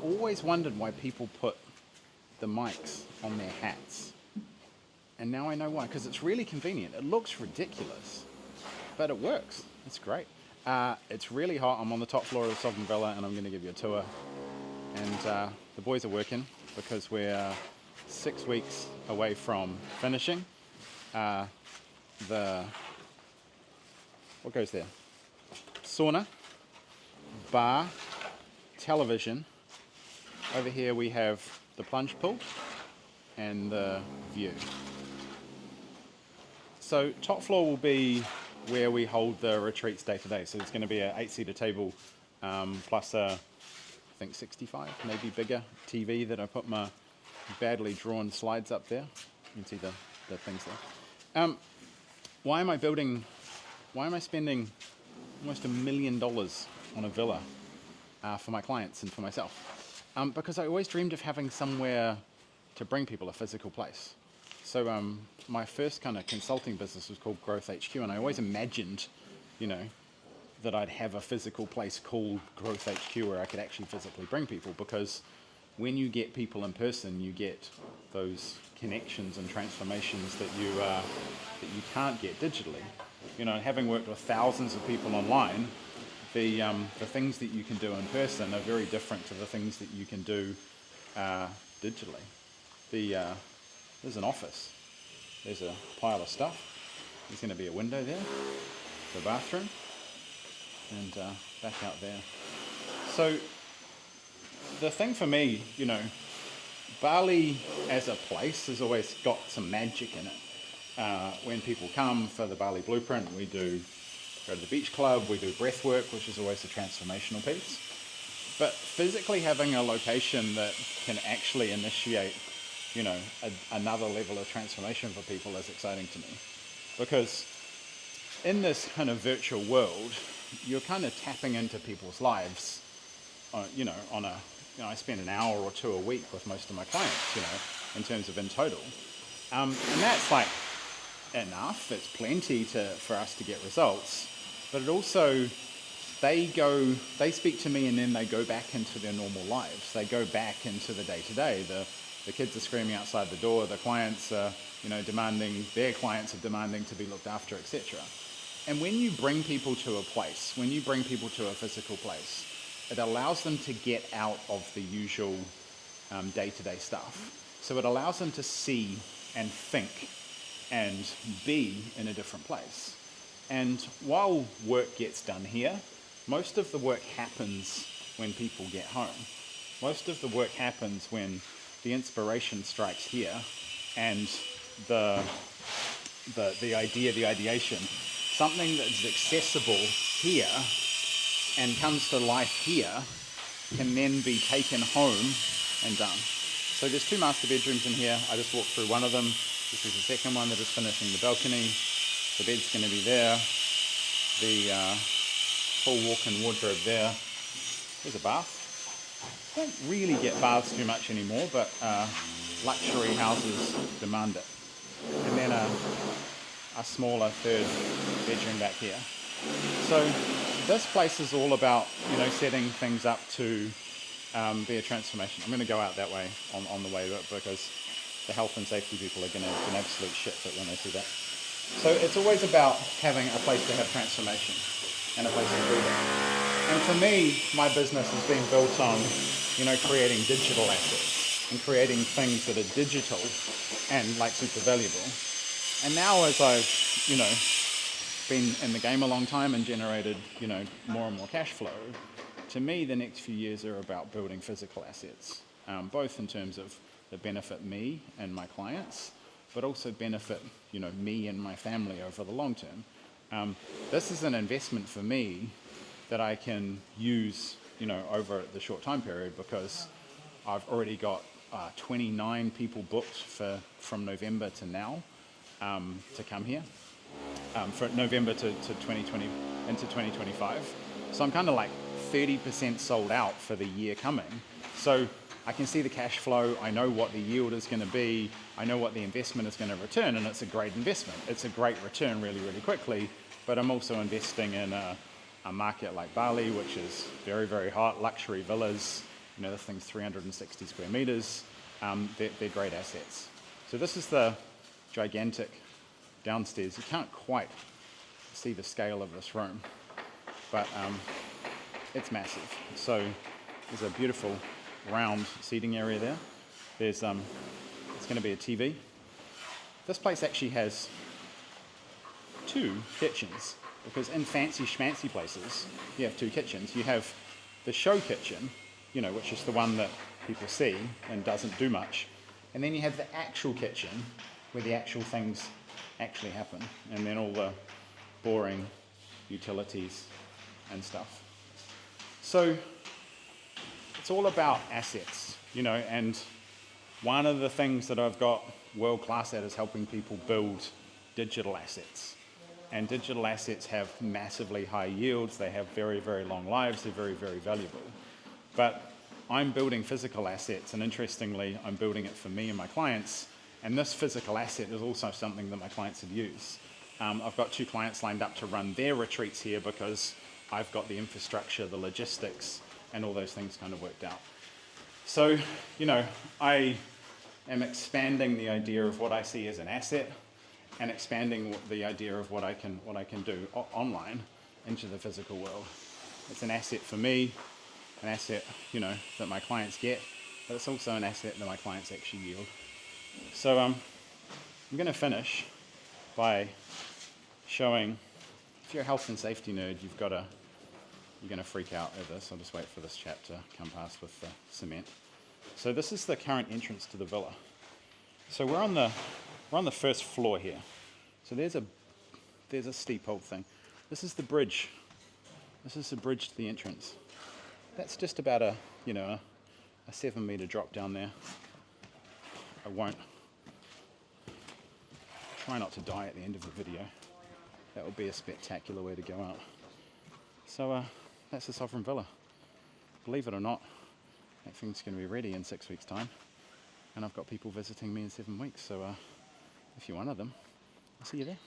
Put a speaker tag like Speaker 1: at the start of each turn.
Speaker 1: always wondered why people put the mics on their hats. And now I know why, because it's really convenient. It looks ridiculous, but it works. It's great. It's really hot. I'm on the top floor of the Sovereign Villa, and I'm going to give you a tour. And the boys are working because we're 6 weeks away from finishing. What goes there? Sauna, bar, television. Over here we have the plunge pool and the view. So top floor will be where we hold the retreats day to day. So it's going to be an 8-seater table plus a, I think 65, maybe bigger TV that I put my badly drawn slides up there. You can see the things there. Why am I spending almost $1 million on a villa for my clients and for myself? Because I always dreamed of having somewhere to bring people, a physical place. So my first kind of consulting business was called Growth HQ, and I always imagined, that I'd have a physical place called Growth HQ where I could actually physically bring people, because when you get people in person, you get those connections and transformations that you can't get digitally. Having worked with thousands of people online, the things that you can do in person are very different to the things that you can do digitally. There's an office. There's a pile of stuff. There's going to be a window there, the bathroom, and back out there. So the thing for me, Bali as a place has always got some magic in it. When people come for the Bali Blueprint, we go to the beach club, we do breath work, which is always a transformational piece. But physically having a location that can actually initiate, another level of transformation for people is exciting to me. Because in this kind of virtual world, you're kind of tapping into people's lives, I spend an hour or two a week with most of my clients, in terms of in total. And that's like enough, it's plenty for us to get results. But it also, they speak to me and then they go back into their normal lives. They go back into the day-to-day. The kids are screaming outside the door, the clients are, their clients are demanding to be looked after, etc. And when you bring people to a place, when you bring people to a physical place, it allows them to get out of the usual day-to-day stuff. So it allows them to see and think and be in a different place. And while work gets done here, most of the work happens when people get home. Most of the work happens when the inspiration strikes here and the ideation, something that's accessible here and comes to life here, can then be taken home and done. So there's 2 master bedrooms in here. I just walked through one of them. This is the second one that is finishing the balcony. The bed's going to be there. The full walk-in wardrobe there. There's a bath. Don't really get baths too much anymore, but luxury houses demand it. And then a smaller 3rd bedroom back here. So this place is all about, setting things up to be a transformation. I'm going to go out that way on the way, because the health and safety people are going to have an absolute shit fit when they see that. So it's always about having a place to have transformation and a place to do that. And for me, my business has been built on, creating digital assets and creating things that are digital and super valuable. And now as I've, been in the game a long time and generated, more and more cash flow, to me the next few years are about building physical assets, both in terms of that benefit me and my clients, but also benefit, me and my family over the long term. This is an investment for me that I can use, over the short time period, because I've already got 29 people booked from November to now to come here, for November to 2020 into 2025. So I'm kind of like 30% sold out for the year coming. So I can see the cash flow, I know what the yield is going to be, I know what the investment is going to return, and it's a great investment. It's a great return really, really quickly, but I'm also investing in a market like Bali, which is very, very hot, luxury villas, You know, this thing's 360 square meters. They're great assets. So this is the gigantic downstairs. You can't quite see the scale of this room, but it's massive. So there's a beautiful round seating area there. There's it's going to be a TV. This place actually has 2 kitchens, because in fancy schmancy places you have 2 kitchens. You have the show kitchen, you know, which is the one that people see and doesn't do much, and then you have the actual kitchen where the actual things actually happen, and then all the boring utilities and stuff. So it's all about assets, you know, and one of the things that I've got world class at is helping people build digital assets. And digital assets have massively high yields, they have very, very long lives, they're very, very valuable. But I'm building physical assets, and interestingly, I'm building it for me and my clients, and this physical asset is also something that my clients have used. I've got 2 clients lined up to run their retreats here because I've got the infrastructure, the logistics, and all those things kind of worked out. So, you know, I am expanding the idea of what I see as an asset, and expanding the idea of what I can do online into the physical world. It's an asset for me, an asset, you know, that my clients get, but it's also an asset that my clients actually yield. So I'm going to finish by showing, if you're a health and safety nerd, you're going to freak out at this. I'll just wait for this chap to come past with the cement. So this is the current entrance to the villa. So we're on the first floor here. So there's a steep old thing. This is the bridge. This is the bridge to the entrance. That's just about a 7 meter drop down there. I won't try not to die at the end of the video. That would be a spectacular way to go out. So that's the Sovereign Villa. Believe it or not, that thing's going to be ready in 6 weeks' time. And I've got people visiting me in 7 weeks, so if you're one of them, I'll see you there.